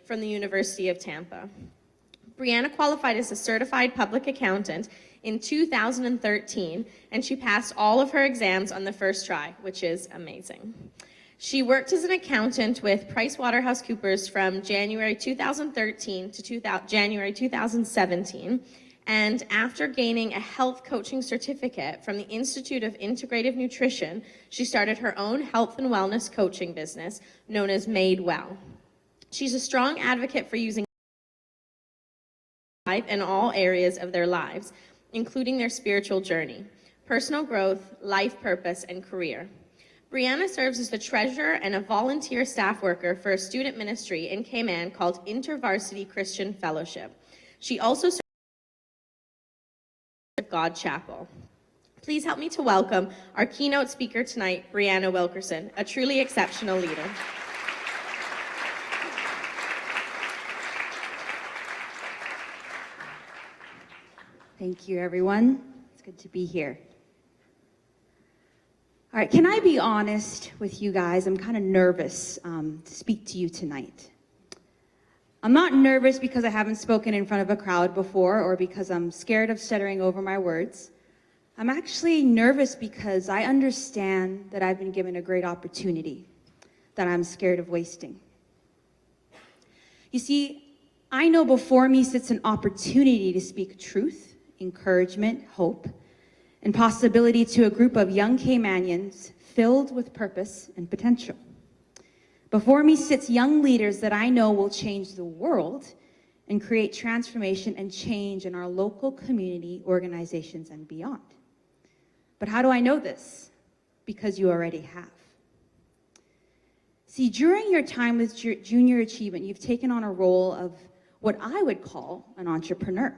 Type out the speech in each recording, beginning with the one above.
from the University of Tampa. Brianna qualified as a certified public accountant in 2013, and she passed all of her exams on the first try, which is amazing. She worked as an accountant with PricewaterhouseCoopers from January 2013 to January 2017, and after gaining a health coaching certificate from the Institute of Integrative Nutrition, she started her own health and wellness coaching business known as Made Well. She's a strong advocate for using life in all areas of their lives, including their spiritual journey, personal growth, life purpose, and career. Brianna serves as the treasurer and a volunteer staff worker for a student ministry in Cayman called InterVarsity Christian Fellowship. She also serves at God Chapel. Please help me to welcome our keynote speaker tonight, Brianna Wilkerson, a truly exceptional leader. Thank you, everyone. It's good to be here. All right, can I be honest with you guys? I'm kind of nervous to speak to you tonight. I'm not nervous because I haven't spoken in front of a crowd before or because I'm scared of stuttering over my words. I'm actually nervous because I understand that I've been given a great opportunity that I'm scared of wasting. You see, I know before me sits an opportunity to speak truth, encouragement, hope, and possibility to a group of young Caymanians filled with purpose and potential. Before me sits young leaders that I know will change the world and create transformation and change in our local community, organizations, and beyond. But how do I know this? Because you already have. See, during your time with Junior Achievement, you've taken on a role of what I would call an entrepreneur.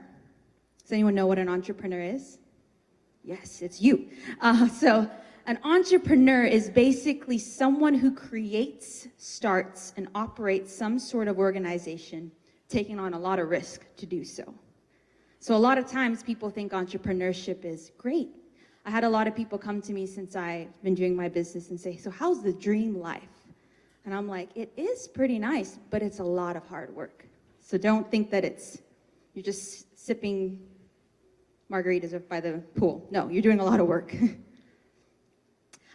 Does anyone know what an entrepreneur is? Yes, it's you. So an entrepreneur is basically someone who creates, starts, and operates some sort of organization, taking on a lot of risk to do so. So a lot of times people think entrepreneurship is great. I had a lot of people come to me since I've been doing my business and say, so how's the dream life? And I'm like, it is pretty nice, but it's a lot of hard work. So don't think that you're just sipping margaritas by the pool. No, you're doing a lot of work.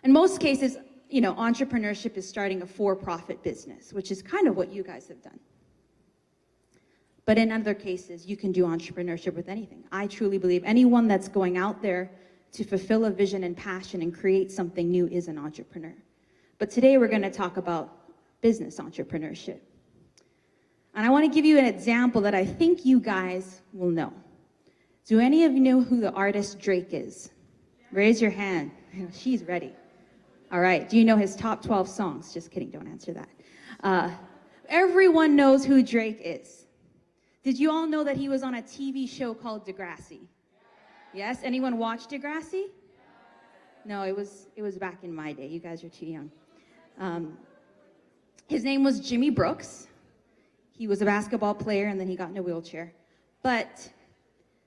In most cases, entrepreneurship is starting a for-profit business, which is kind of what you guys have done. But in other cases, you can do entrepreneurship with anything. I truly believe anyone that's going out there to fulfill a vision and passion and create something new is an entrepreneur. But today we're going to talk about business entrepreneurship. And I want to give you an example that I think you guys will know. Do any of you know who the artist Drake is? Raise your hand. She's ready. All right. Do you know his top 12 songs? Just kidding. Don't answer that. Everyone knows who Drake is. Did you all know that he was on a TV show called Degrassi? Yes? Anyone watch Degrassi? No, it was back in my day. You guys are too young. His name was Jimmy Brooks. He was a basketball player, and then he got in a wheelchair.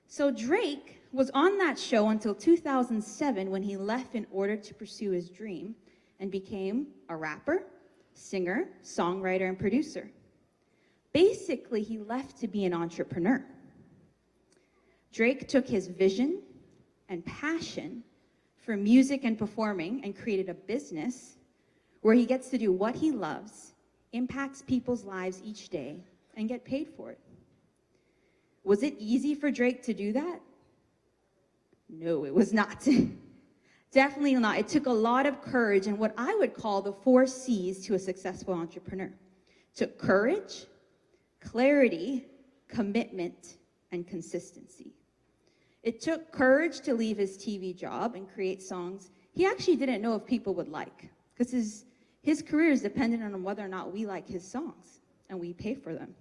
So Drake was on that show until 2007 when he left in order to pursue his dream and became a rapper, singer, songwriter, and producer. Basically, he left to be an entrepreneur. Drake took his vision and passion for music and performing and created a business where he gets to do what he loves, impacts people's lives each day, and get paid for it. Was it easy for Drake to do that? No, it was not. Definitely not. It took a lot of courage and what I would call the 4 C's to a successful entrepreneur. It took courage, clarity, commitment, and consistency. It took courage to leave his TV job and create songs he actually didn't know if people would like, because his career is dependent on whether or not we like his songs, and we pay for them.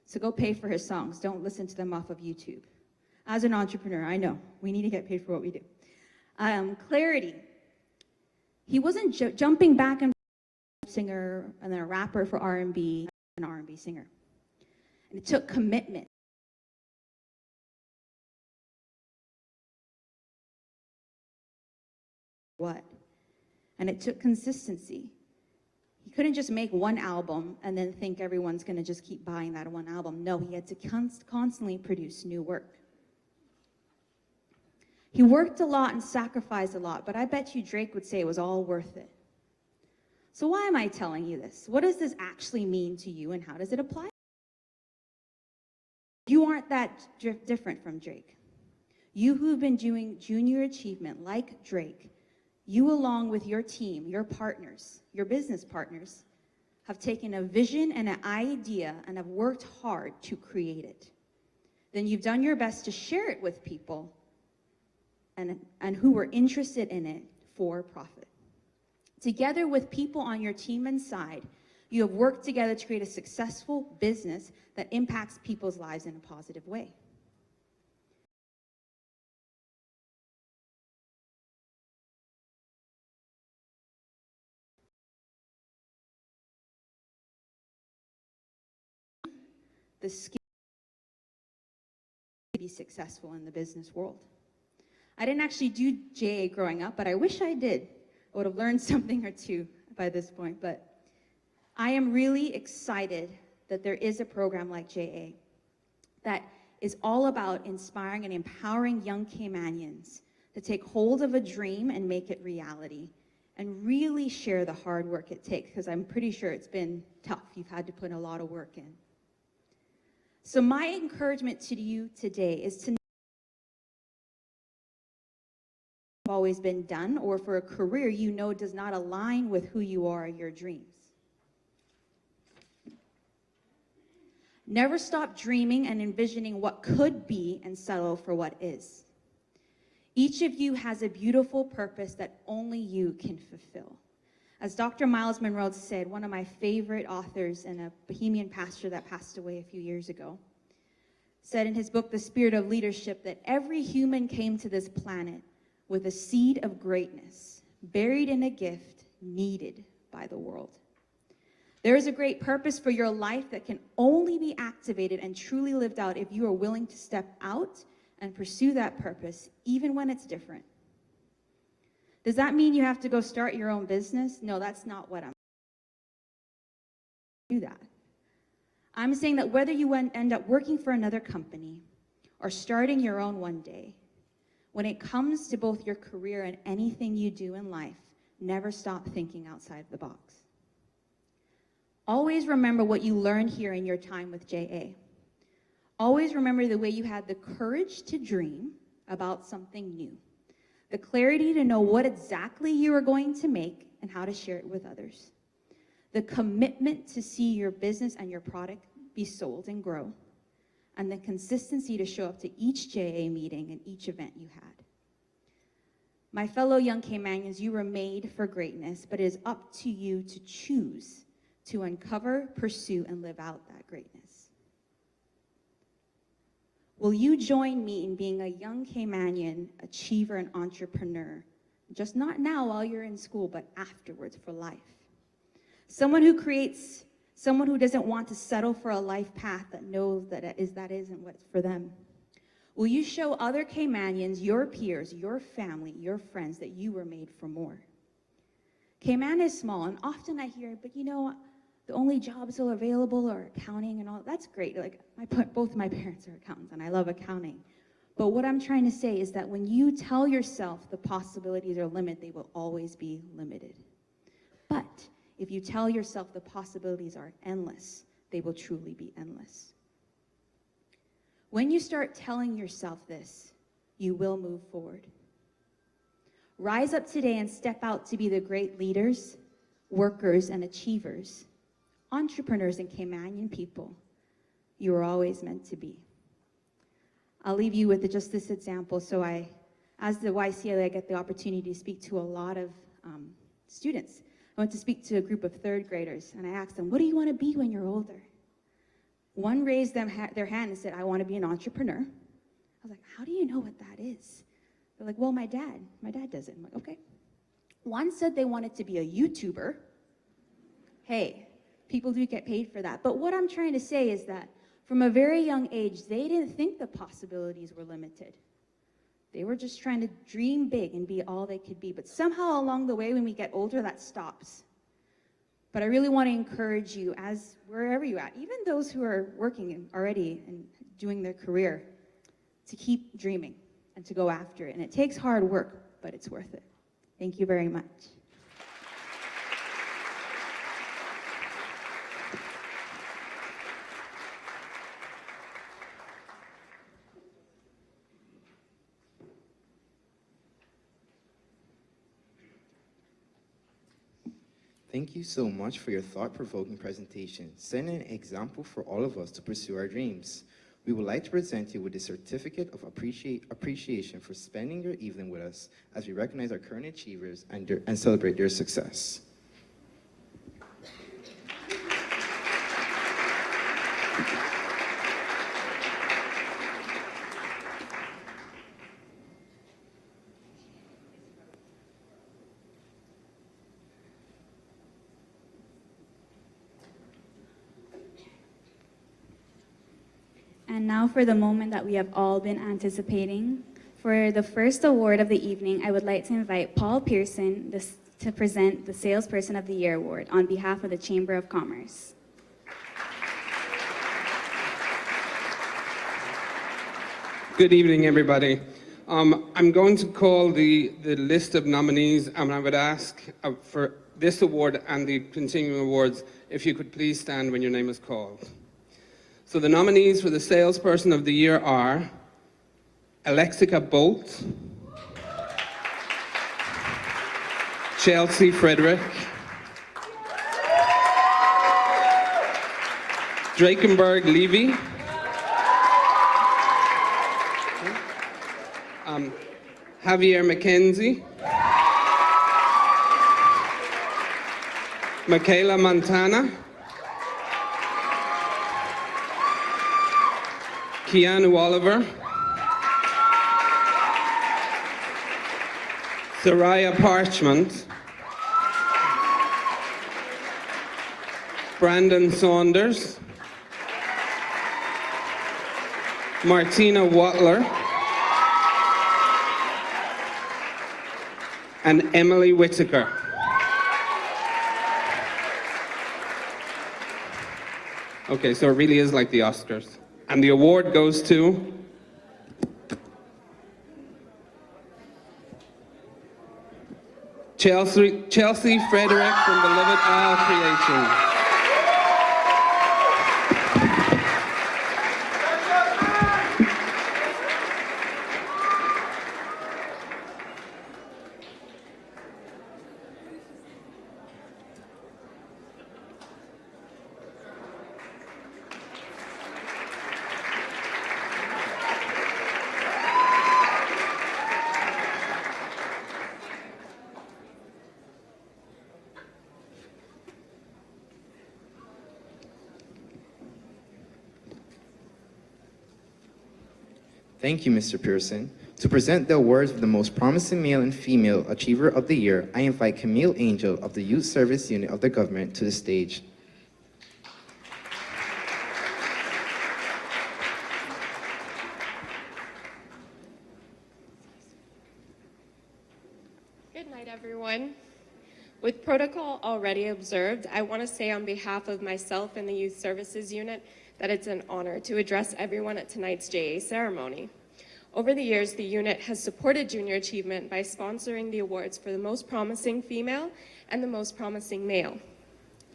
So go pay for his songs. Don't listen to them off of YouTube. As an entrepreneur, I know we need to get paid for what we do. Clarity. He wasn't jumping back and forth, singer and then a rapper for R&B, an R&B singer. And it took commitment. And it took consistency. He He couldn't just make one album and then think everyone's going to just keep buying that one album. No, he had to constantly produce new work. He worked a lot and sacrificed a lot, but I bet you Drake would say it was all worth it. So why am I telling you this? What does this actually mean to you, and how does it apply? You aren't that different from Drake. You who've been doing junior achievement like Drake, you along with your team, your partners, your business partners, have taken a vision and an idea and have worked hard to create it. Then you've done your best to share it with people and who were interested in it for profit. Together with people on your team and side, you have worked together to create a successful business that impacts people's lives in a positive way. The skill to be successful in the business world. I didn't actually do JA growing up, but I wish I did. I would have learned something or two by this point, but I am really excited that there is a program like JA that is all about inspiring and empowering young Caymanians to take hold of a dream and make it reality, and really share the hard work it takes, because I'm pretty sure it's been tough. You've had to put a lot of work in. So my encouragement to you today is to always been done, or for a career you know does not align with who you are or your dreams. Never stop dreaming and envisioning what could be and settle for what is. Each of you has a beautiful purpose that only you can fulfill. As Dr. Miles Monroe said, one of my favorite authors and a Bohemian pastor that passed away a few years ago, said in his book, The Spirit of Leadership, that every human came to this planet with a seed of greatness, buried in a gift needed by the world. There is a great purpose for your life that can only be activated and truly lived out if you are willing to step out and pursue that purpose, even when it's different. Does that mean you have to go start your own business? No, that's not what I'm saying. Do that. I'm saying that whether you end up working for another company or starting your own one day, when it comes to both your career and anything you do in life, never stop thinking outside the box. Always remember what you learned here in your time with JA. Always remember the way you had the courage to dream about something new, the clarity to know what exactly you are going to make and how to share it with others, the commitment to see your business and your product be sold and grow, and the consistency to show up to each JA meeting and each event you had. My fellow young Caymanians, you were made for greatness, but it is up to you to choose to uncover, pursue, and live out that greatness. Will you join me in being a young Caymanian achiever and entrepreneur, just not now while you're in school, but afterwards for life? Someone who doesn't want to settle for a life path that knows that isn't what's for them. Will you show other Caymanians, your peers, your family, your friends, that you were made for more? Cayman is small, and often I hear, but you know, the only jobs that are available are accounting and all. That's great. Like, both my parents are accountants, and I love accounting. But what I'm trying to say is that when you tell yourself the possibilities are limited, they will always be limited. But if you tell yourself the possibilities are endless, they will truly be endless. When you start telling yourself this, you will move forward. Rise up today and step out to be the great leaders, workers, and achievers, entrepreneurs and Caymanian people you were always meant to be. I'll leave you with just this example. So as the YCLA, I get the opportunity to speak to a lot of students. I went to speak to a group of third graders, and I asked them, what do you want to be when you're older? One raised their hand and said, I want to be an entrepreneur. I was like, how do you know what that is? They're like, well, my dad does it. I'm like, okay. One said they wanted to be a YouTuber. Hey, people do get paid for that. But what I'm trying to say is that from a very young age, they didn't think the possibilities were limited. They were just trying to dream big and be all they could be. But somehow along the way, when we get older, that stops. But I really want to encourage you, as wherever you're at, even those who are working already and doing their career, to keep dreaming and to go after it. And it takes hard work, but it's worth it. Thank you very much. Thank you so much for your thought-provoking presentation, setting an example for all of us to pursue our dreams. We would like to present you with a certificate of appreciation for spending your evening with us as we recognize our current achievers and celebrate their success. And now for the moment that we have all been anticipating. For the first award of the evening, I would like to invite Paul Pearson to present the Salesperson of the Year Award on behalf of the Chamber of Commerce. Good evening, everybody. I'm going to call the list of nominees, and I would ask for this award and the continuing awards, if you could please stand when your name is called. So the nominees for the Salesperson of the Year are Alexica Bolt, Chelsea Frederick, Drakenberg Levy, Javier McKenzie, Michaela Montana, Keanu Oliver, Soraya Parchment, Brandon Saunders, Martina Watler, and Emily Whitaker. Okay, so it really is like the Oscars. And the award goes to Chelsea Frederick from Beloved Isle Creations. Thank you, Mr. Pearson. To present the awards for the most promising male and female achiever of the year, I invite Camille Angel of the Youth Service Unit of the government to the stage. Good night, everyone. With protocol already observed, I want to say on behalf of myself and the Youth Services Unit that it's an honor to address everyone at tonight's JA ceremony. Over the years, the unit has supported junior achievement by sponsoring the awards for the most promising female and the most promising male.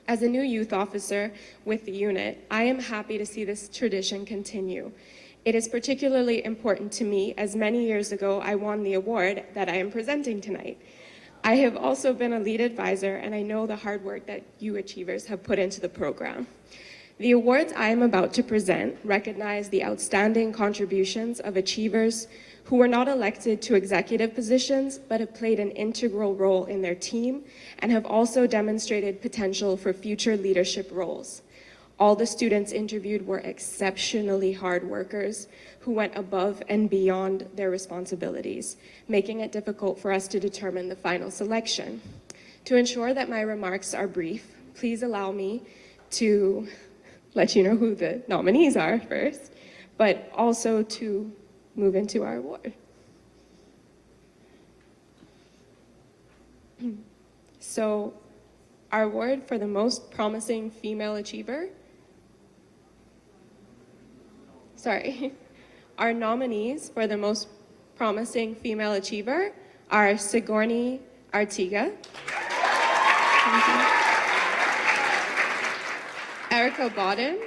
As a new youth officer with the unit, I am happy to see this tradition continue. It is particularly important to me as many years ago I won the award that I am presenting tonight. I have also been a lead advisor, and I know the hard work that you achievers have put into the program. The awards I am about to present recognize the outstanding contributions of achievers who were not elected to executive positions but have played an integral role in their team and have also demonstrated potential for future leadership roles. All the students interviewed were exceptionally hard workers who went above and beyond their responsibilities, making it difficult for us to determine the final selection. To ensure that my remarks are brief, please allow me to let you know who the nominees are first, but also to move into our award. So Our award for the most promising female achiever. Sorry. Our nominees for the most promising female achiever are Sigourney Artiga, Erica Bodden,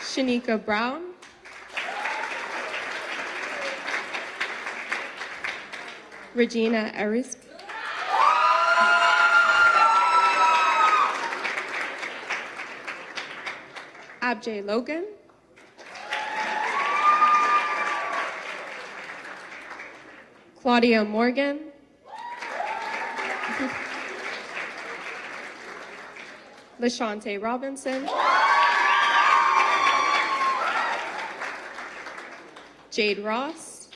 Shanika Brown, Regina Aris, Abjay Logan, Claudia Morgan, LaShante Robinson, Jade Ross,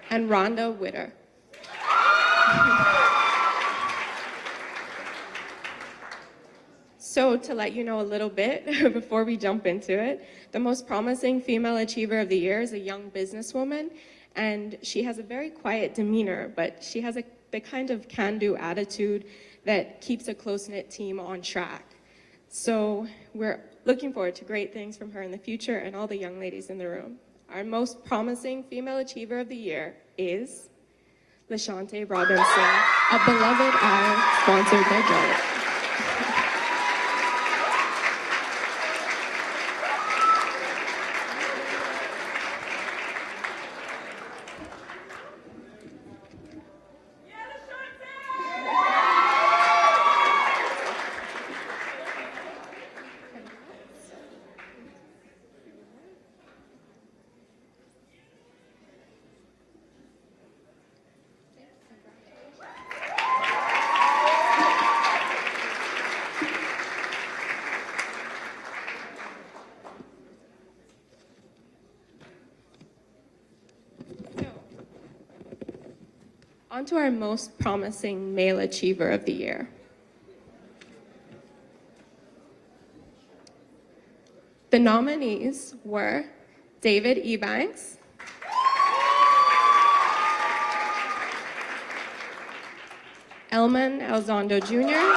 and Rhonda Witter. So to let you know a little bit before we jump into it, the most promising female achiever of the year is a young businesswoman, and she has a very quiet demeanor, but she has the kind of can-do attitude that keeps a close-knit team on track. So we're looking forward to great things from her in the future and all the young ladies in the room. Our most promising female achiever of the year is LaShante Robinson, a beloved eye sponsored by Joe. On to our most promising male achiever of the year. The nominees were David Ebanks, Elman Elizondo Jr.,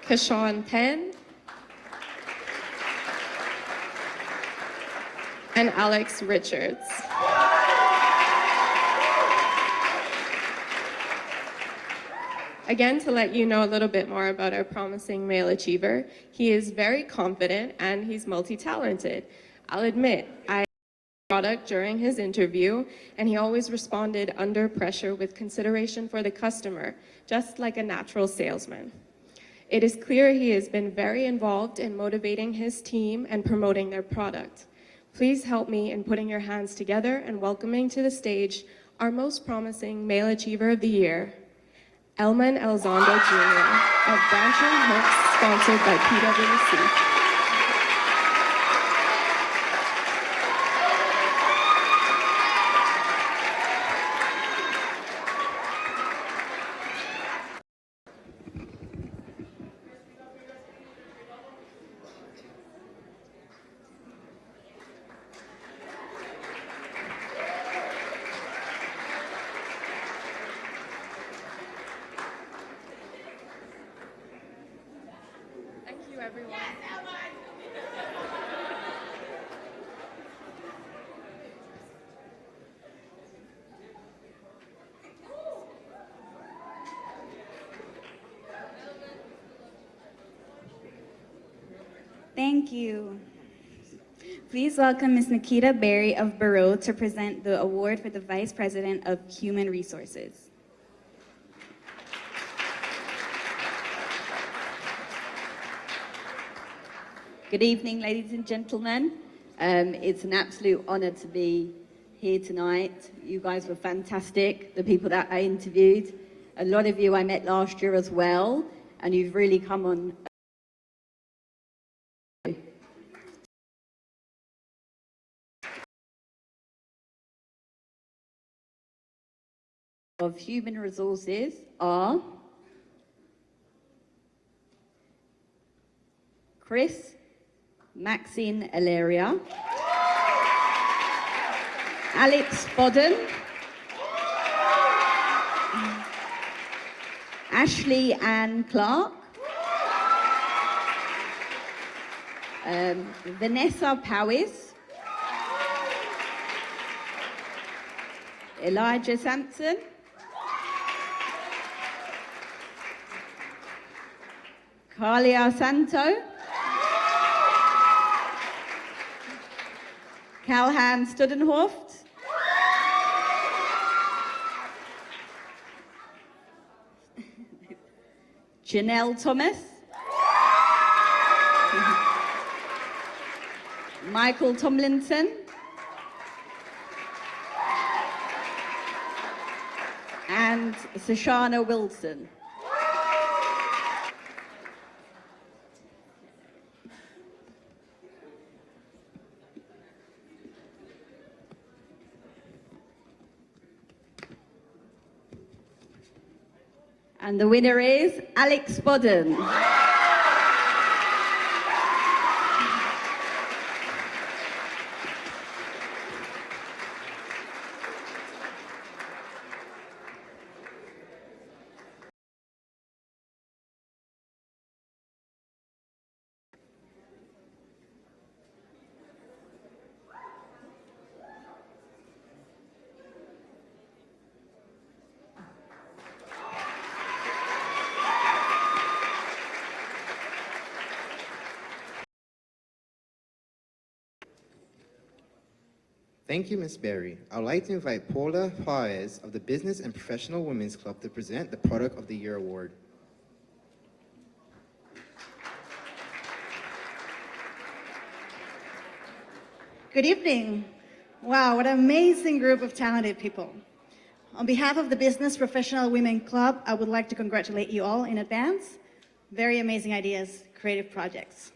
Kashawn Penn, and Alex Richards. Again, to let you know a little bit more about our promising male achiever, he is very confident and he's multi-talented. I'll admit, I product during his interview, and he always responded under pressure with consideration for the customer, just like a natural salesman. It is clear he has been very involved in motivating his team and promoting their product. Please help me in putting your hands together and welcoming to the stage our most promising male achiever of the year, Elman Elizondo Jr. of Branching Hooks, sponsored by PwC. Thank you, everyone. Thank you. Please welcome Ms. Nikita Berry of Bureau to present the award for the Vice President of Human Resources. Good evening, ladies and gentlemen. It's an absolute honor to be here tonight. You guys were fantastic, the people that I interviewed. A lot of you I met last year as well, and you've really come on. Of human resources are Chris, Maxine Eleria, Alex Bodden, Ashley Ann Clark, Vanessa Powis, Elijah Sampson, Carlia Santo, Calhan Studenhoft, Janelle Thomas, Michael Tomlinson, and Sashana Wilson. And the winner is Alex Bodden. Thank you, Ms. Berry. I would like to invite Paula Paez of the Business and Professional Women's Club to present the Product of the Year Award. Good evening. Wow, what an amazing group of talented people. On behalf of the Business Professional Women Club, I would like to congratulate you all in advance. Very amazing ideas, creative projects.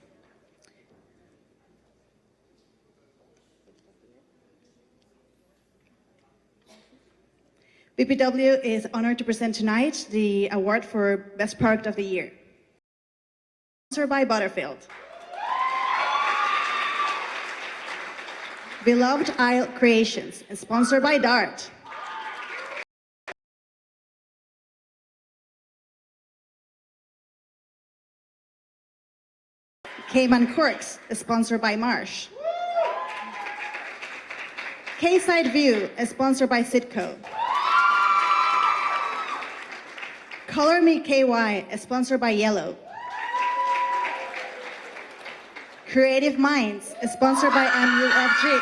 BPW is honored to present tonight the award for Best Product of the Year. Sponsored by Butterfield. Beloved Isle Creations, and sponsored by Dart. Cayman Corks, sponsored by Marsh. K-Side View, sponsored by Citco. Color Me KY, sponsored by Yellow. Creative Minds, sponsored by MUFG.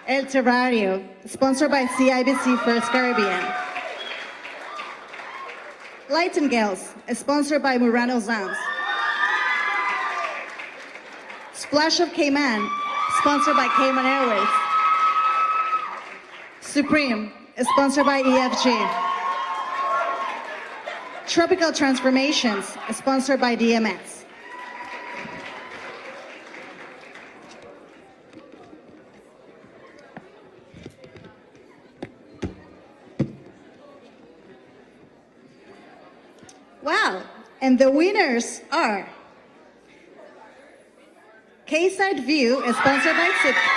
El Terrario, sponsored by CIBC First Caribbean. Lightingales, sponsored by Murano Sounds. Splash of Cayman, sponsored by Cayman Airways. Supreme, sponsored by EFG. Tropical Transformations, sponsored by DMS. Wow, and the winners are K-Side View, sponsored by Citco.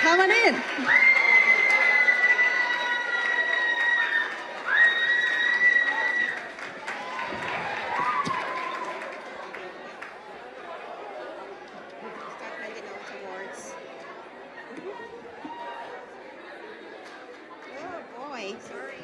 Come on in. Start handing out awards. Oh boy, sorry.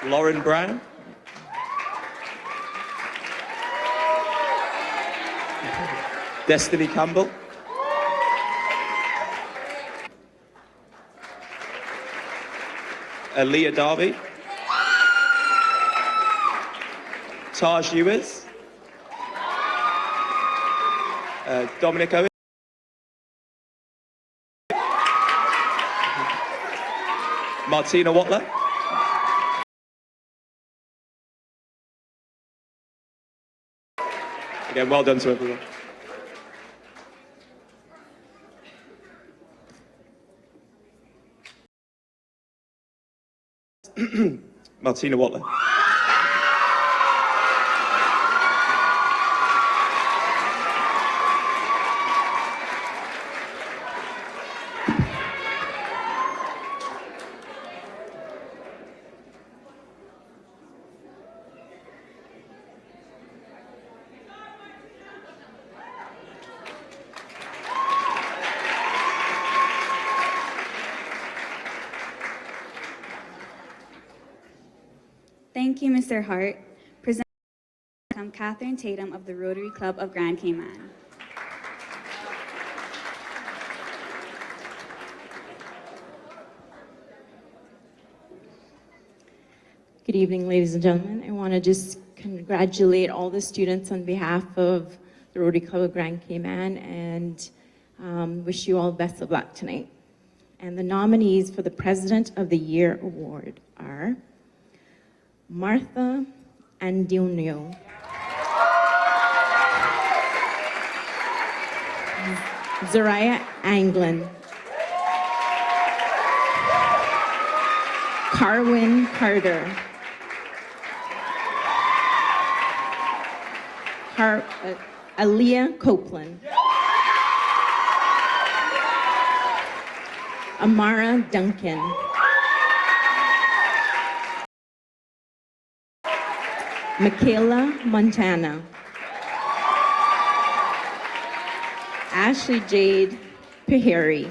Lauren Brown. Destiny Campbell. Aaliyah Darby. Taj Ewers. Dominic Owen. Martina Watler. Again, well done to everyone. Martina Watler. Thank you, Mr. Hart. Present Catherine Tatum of the Rotary Club of Grand Cayman. Good evening, ladies and gentlemen. I want to just congratulate all the students on behalf of the Rotary Club of Grand Cayman and wish you all best of luck tonight. And the nominees for the President of the Year Award are Martha Andunio, Zariah Anglin, Carwin Carter, Aaliyah Copeland, Amara Duncan, Michaela Montana, Ashley Jade Paheri,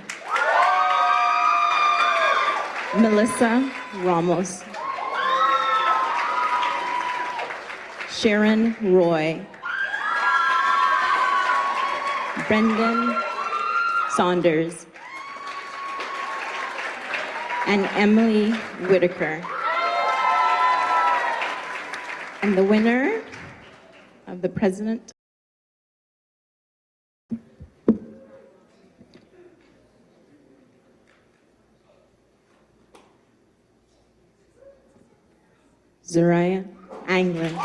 Melissa Ramos, Sharon Roy, Brendan Saunders, and Emily Whitaker. And the winner of the President Zariah Anglin.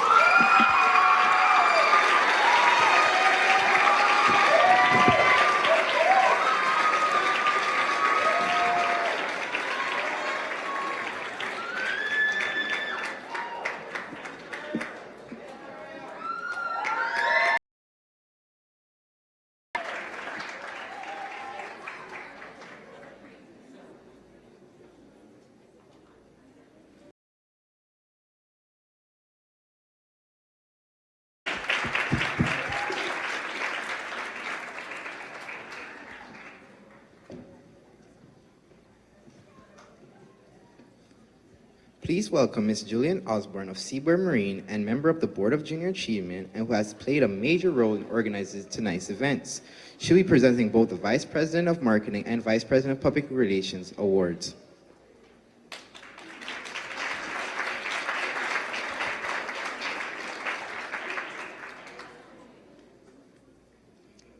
Please welcome Ms. Julian Osborne of Seaboard Marine and member of the Board of Junior Achievement and who has played a major role in organizing tonight's events. She'll be presenting both the Vice President of Marketing and Vice President of Public Relations awards.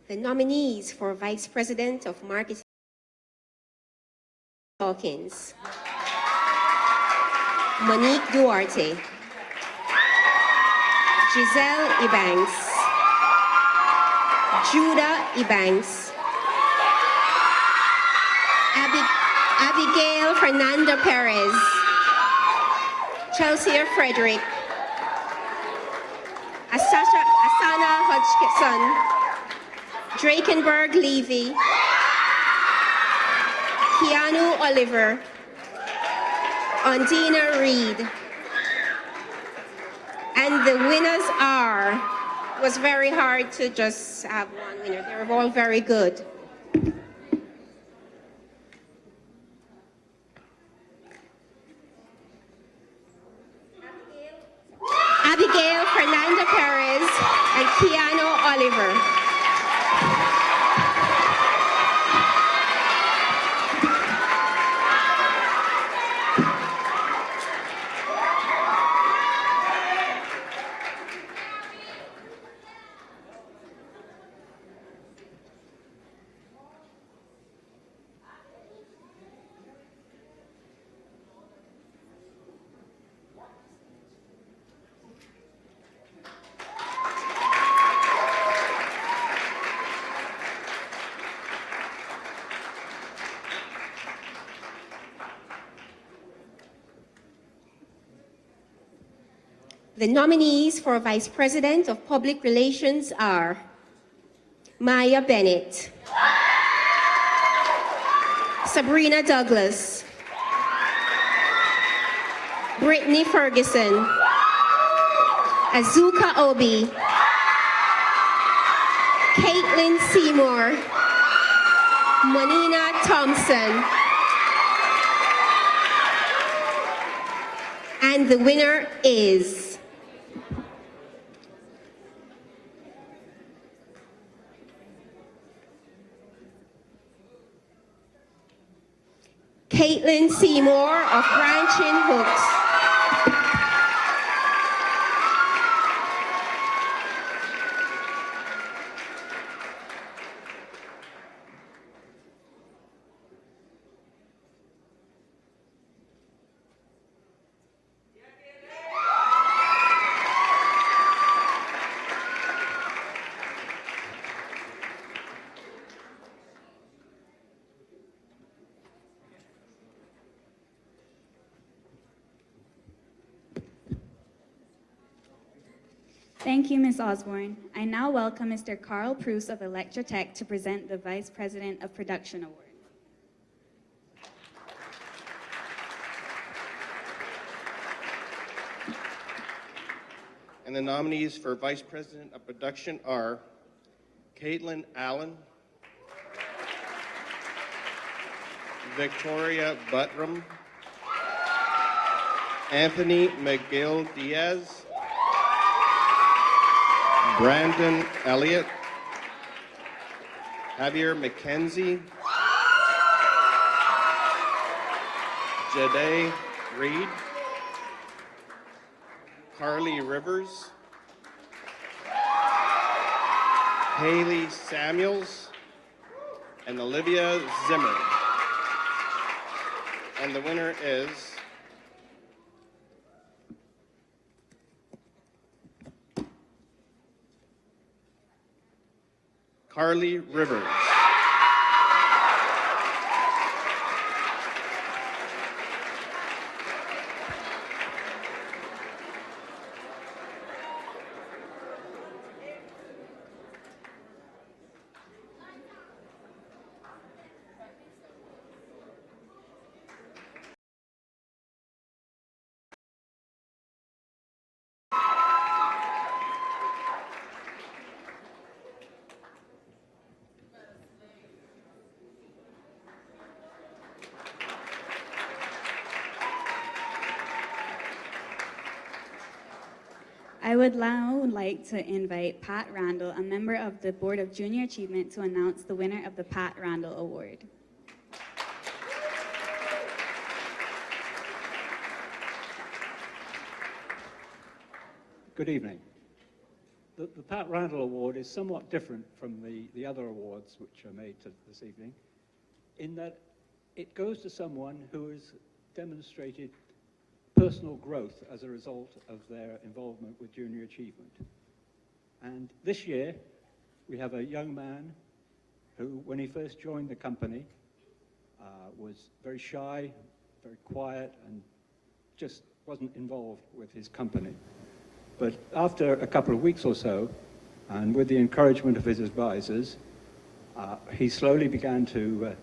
The nominees for Vice President of Marketing Hawkins, Monique Duarte, Giselle Ebanks, Judah Ebanks, Abigail Fernanda Perez, Chelsea Frederick, Asana Hodgkinson, Drakenberg Levy, Keanu Oliver, Ondina Reed. And the winners are, it was very hard to just have one winner. They were all very good. Abigail Fernanda Perez, and Keanu Oliver. The nominees for Vice President of Public Relations are Maya Bennett, Sabrina Douglas, Brittany Ferguson, Azuka Obi, Caitlin Seymour, Monina Thompson, and the winner is Caitlin Seymour of Branching Hooks. Thank you, Ms. Osborne. I now welcome Mr. Carl Pruse of Electrotech to present the Vice President of Production Award. And the nominees for Vice President of Production are Caitlin Allen, Victoria Buttram, Anthony McGill Diaz, Brandon Elliott, Javier McKenzie, Jade Reed, Carly Rivers, Haley Samuels, and Olivia Zimmer. And the winner is Carly Rivers. I would now like to invite Pat Randall, a member of the Board of Junior Achievement, to announce the winner of the Pat Randall Award. Good evening. The Pat Randall Award is somewhat different from the other awards which are made this evening, in that it goes to someone who has demonstrated personal growth as a result of their involvement with junior achievement. And this year, we have a young man who, when he first joined the company, was very shy, very quiet, and just wasn't involved with his company. But after a couple of weeks or so, and with the encouragement of his advisors, he slowly began to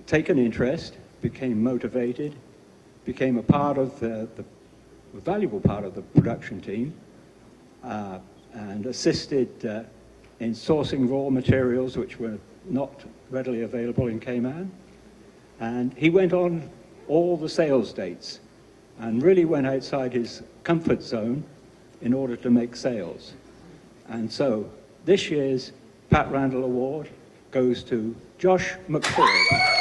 take an interest, became motivated, became a part of a valuable part of the production team, and assisted in sourcing raw materials which were not readily available in Cayman. And he went on all the sales dates and really went outside his comfort zone in order to make sales. And so this year's Pat Randall Award goes to Josh McFord.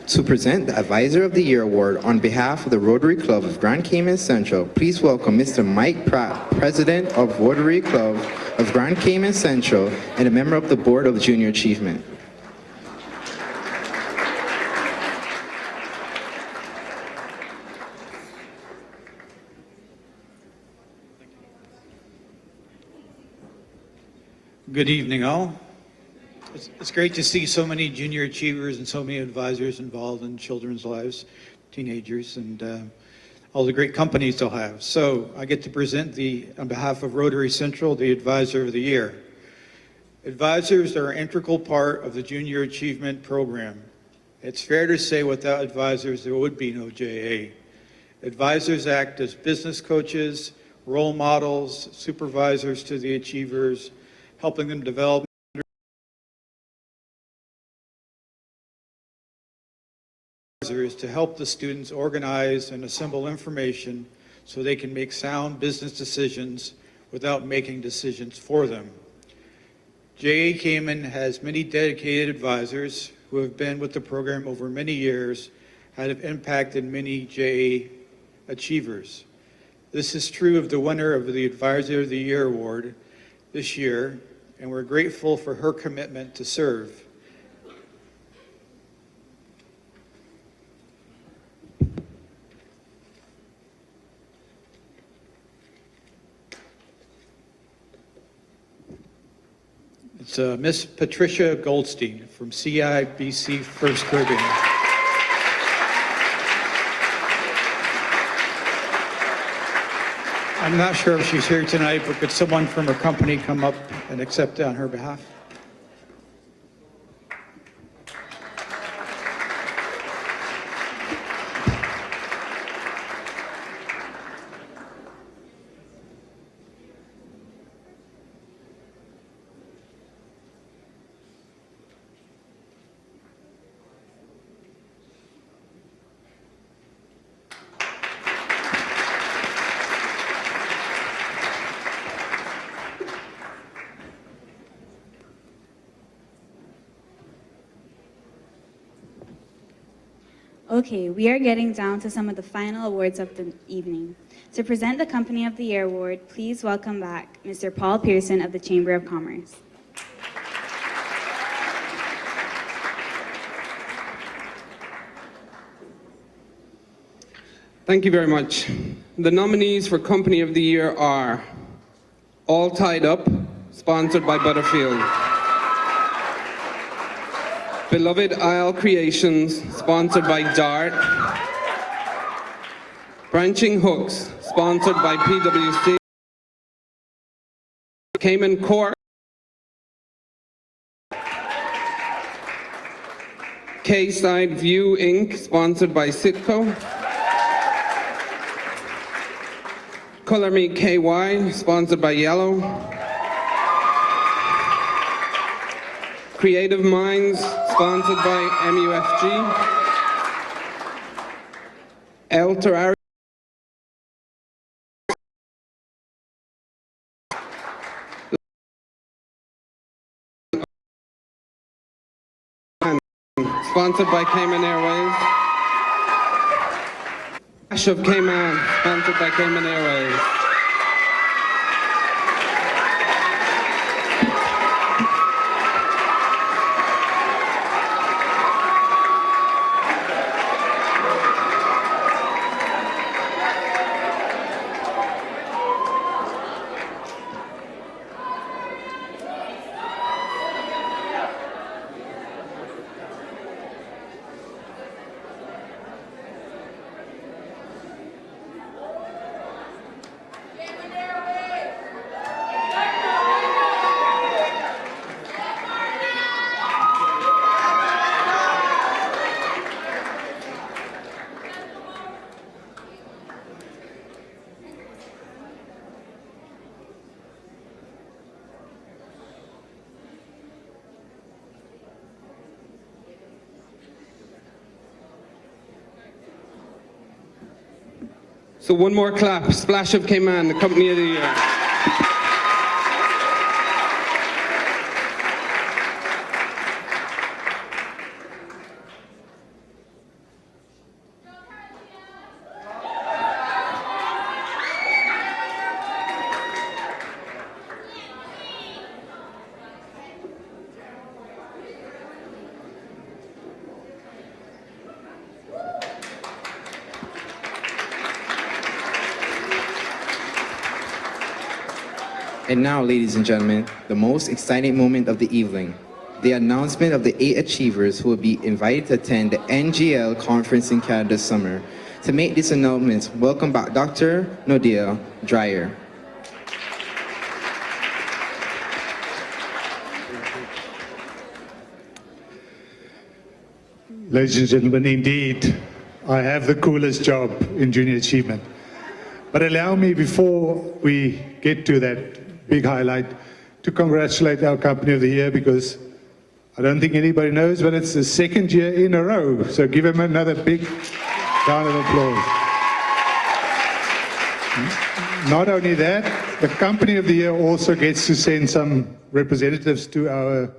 To present the Advisor of the Year Award on behalf of the Rotary Club of Grand Cayman Central, please welcome Mr. Mike Pratt, President of Rotary Club of Grand Cayman Central and a member of the Board of Junior Achievement. Good evening, all. It's great to see so many junior achievers and so many advisors involved in children's lives, teenagers, and all the great companies they'll have. So I get to present on behalf of Rotary Central, the Advisor of the Year. Advisors are an integral part of the Junior Achievement Program. It's fair to say without advisors, there would be no JA. Advisors act as business coaches, role models, supervisors to the achievers, helping them develop is to help the students organize and assemble information so they can make sound business decisions without making decisions for them. JA Cayman has many dedicated advisors who have been with the program over many years and have impacted many JA achievers. This is true of the winner of the Advisor of the Year Award this year, and we're grateful for her commitment to serve. It's Miss Patricia Goldstein from CIBC First Caribbean. I'm not sure if she's here tonight, but could someone from her company come up and accept it on her behalf? Okay, we are getting down to some of the final awards of the evening. To present the Company of the Year Award, please welcome back Mr. Paul Pearson of the Chamber of Commerce. Thank you very much. The nominees for Company of the Year are All Tied Up, sponsored by Butterfield. Beloved Isle Creations, sponsored by Dart. Branching Hooks, sponsored by PwC. Cayman Cork. K-Side View Inc., sponsored by Sitco. Color Me KY, sponsored by Yellow. Creative Minds, sponsored by MUFG. El Terrari, sponsored by Cayman Airways. Ash of Cayman, sponsored by Cayman Airways. So one more clap. Splash of Cayman, the company of the year. And now, ladies and gentlemen, the most exciting moment of the evening, the announcement of the 8 achievers who will be invited to attend the NGL conference in Canada this summer. To make this announcement, welcome back Dr. Nodea Dreyer. Ladies and gentlemen, indeed, I have the coolest job in junior achievement. But allow me, before we get to that big highlight, to congratulate our company of the year, because I don't think anybody knows, but it's the second year in a row. So give them another big round of applause. Not only that, the company of the year also gets to send some representatives to our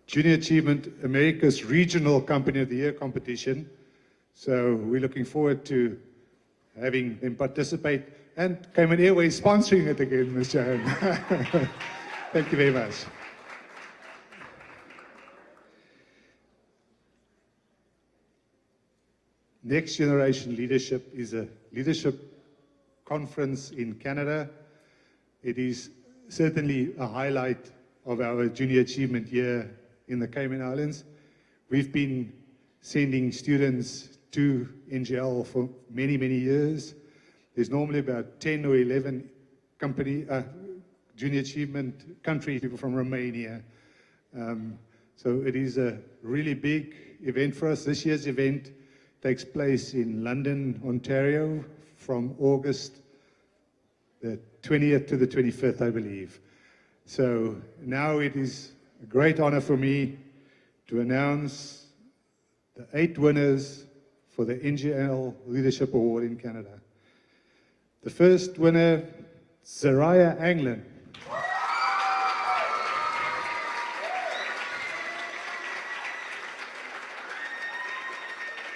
Junior Achievement America's Regional Company of the Year competition. So we're looking forward to having them participate, and Cayman Airways sponsoring it again, Ms. Joan. Thank you very much. Next Generation Leadership is a leadership conference in Canada. It is certainly a highlight of our Junior Achievement Year in the Cayman Islands. We've been sending students to NGL for many, many years. There's normally about 10 or 11 junior achievement country people from Romania. So it is a really big event for us. This year's event takes place in London, Ontario, from August the 20th to the 25th, I believe. So now it is a great honor for me to announce the 8 winners for the NGL Leadership Award in Canada. The first winner, Zariah Anglin.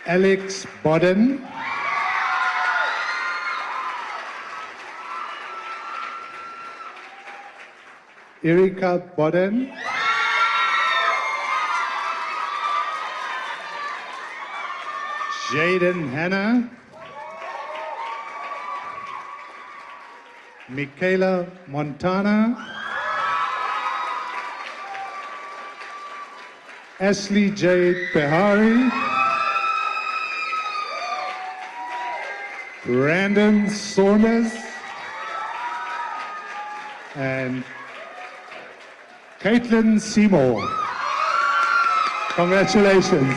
Alex Bodden. Erika Bodden. Jaden Hanna. Michaela Montana. Ashley Jade Behari. Brandon Saunders. And Caitlin Seymour. Congratulations.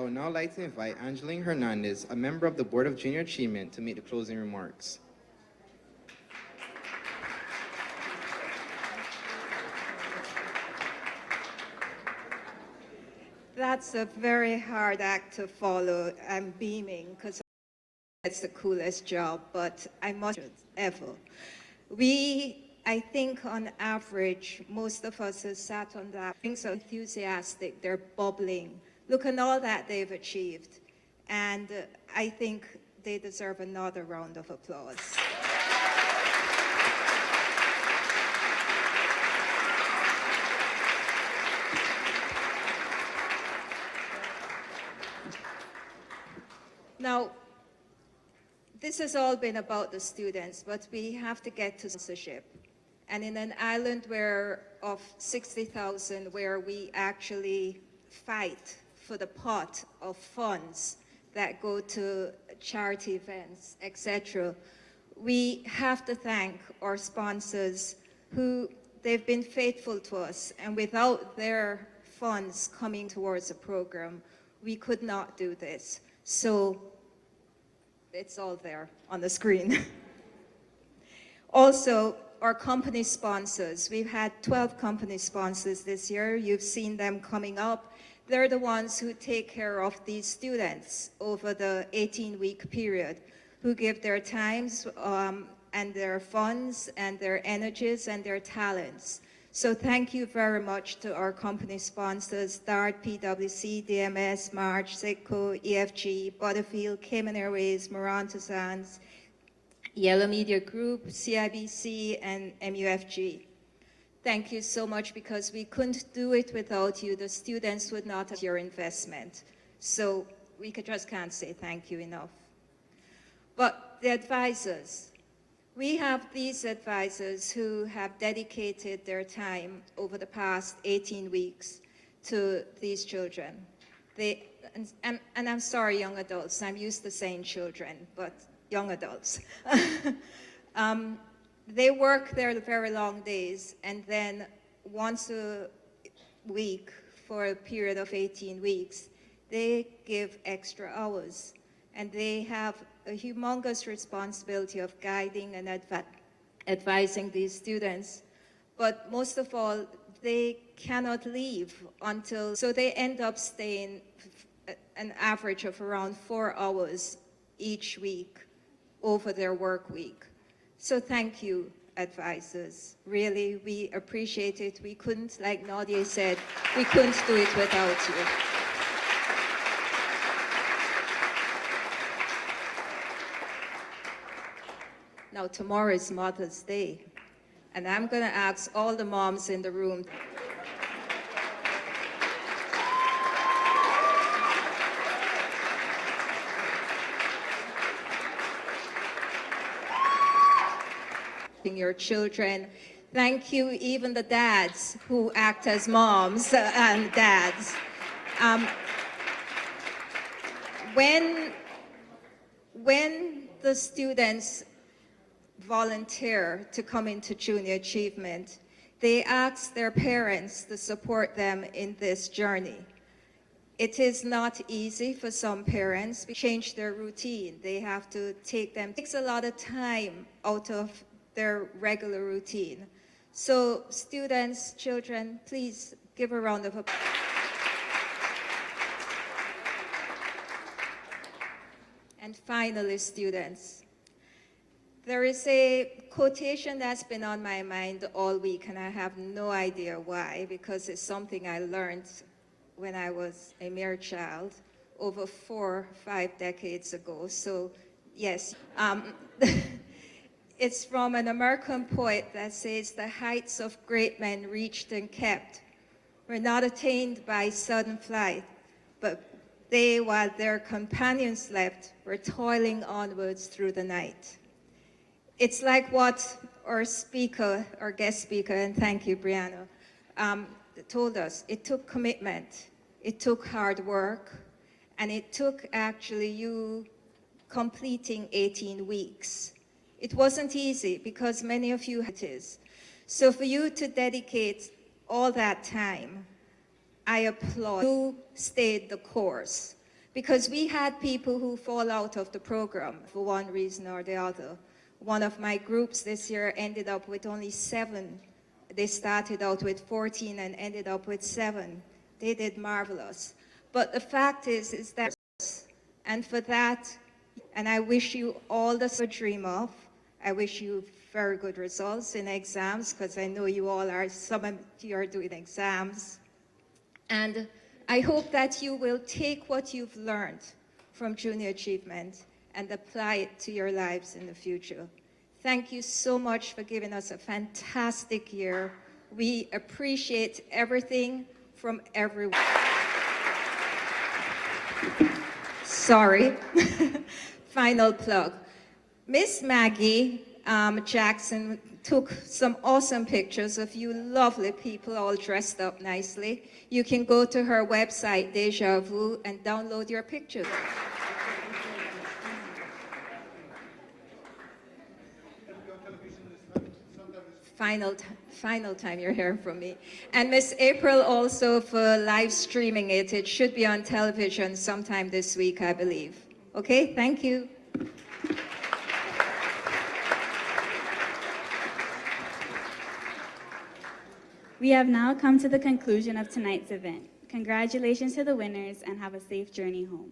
would now like to invite Angeline Hernandez, a member of the Board of Junior Achievement, to make the closing remarks. That's a very hard act to follow. I'm beaming because it's the coolest job, but I must ever. I think on average, most of us have sat on that. Things are enthusiastic, they're bubbling. Look at all that they've achieved. And I think they deserve another round of applause. Now, this has all been about the students, but we have to get to sponsorship. And in an island of 60,000, where we actually fight for the pot of funds that go to charity events, etc., we have to thank our sponsors who they've been faithful to us. And without their funds coming towards the program, we could not do this. So it's all there on the screen. Also, our company sponsors. We've had 12 company sponsors this year. You've seen them coming up. They're the ones who take care of these students over the 18-week period, who give their times and their funds and their energies and their talents. So thank you very much to our company sponsors, DART, PwC, DMS, March, Zitco, EFG, Butterfield, Cayman Airways, Maranta Sands, Yellow Media Group, CIBC, and MUFG. Thank you so much, because we couldn't do it without you. The students would not have your investment. So we just can't say thank you enough. But the advisors, we have these advisors who have dedicated their time over the past 18 weeks to these children. And I'm sorry, young adults, I'm used to saying children, but young adults. They work their very long days, and then once a week for a period of 18 weeks, they give extra hours. And they have a humongous responsibility of guiding and advising these students. But most of all, they cannot leave until, so they end up staying an average of around 4 hours each week over their work week. So thank you, advisors. Really, we appreciate it. We couldn't, like Nadia said, we couldn't do it without you. Now, tomorrow is Mother's Day, and I'm going to ask all the moms in the room. Your children. Thank you, even the dads who act as moms and dads. When the students volunteer to come into Junior Achievement, they ask their parents to support them in this journey. It is not easy for some parents to change their routine. They have to take them. It takes a lot of time out of their regular routine. So students, children, please give a round of applause. And finally, students, there is a quotation that's been on my mind all week, and I have no idea why, because it's something I learned when I was a mere child over 4 or 5 decades ago. So yes, it's from an American poet that says, "The heights of great men reached and kept were not attained by sudden flight, but they, while their companions slept, were toiling onwards through the night." It's like what our speaker, our guest speaker, and thank you, Brianna, told us. It took commitment, it took hard work, and it took actually you completing 18 weeks. It wasn't easy, because many of you it is. So for you to dedicate all that time, I applaud. You stayed the course. because we had people who fall out of the program for one reason or the other. One of my groups this year ended up with only 7. They started out with 14 and ended up with 7. They did marvelous. But the fact is that, and for that, and I wish you all the dream of. I wish you very good results in exams, because I know you all are, some of you are doing exams. And I hope that you will take what you've learned from Junior Achievement and apply it to your lives in the future. Thank you so much for giving us a fantastic year. We appreciate everything from everyone. Sorry. Final plug. Miss Maggie Jackson took some awesome pictures of you lovely people all dressed up nicely. You can go to her website, Deja Vu, and download your pictures. Final time you're hearing from me. And Miss April also for live streaming it. It should be on television sometime this week, I believe. Okay, thank you. We have now come to the conclusion of tonight's event. Congratulations to the winners and have a safe journey home.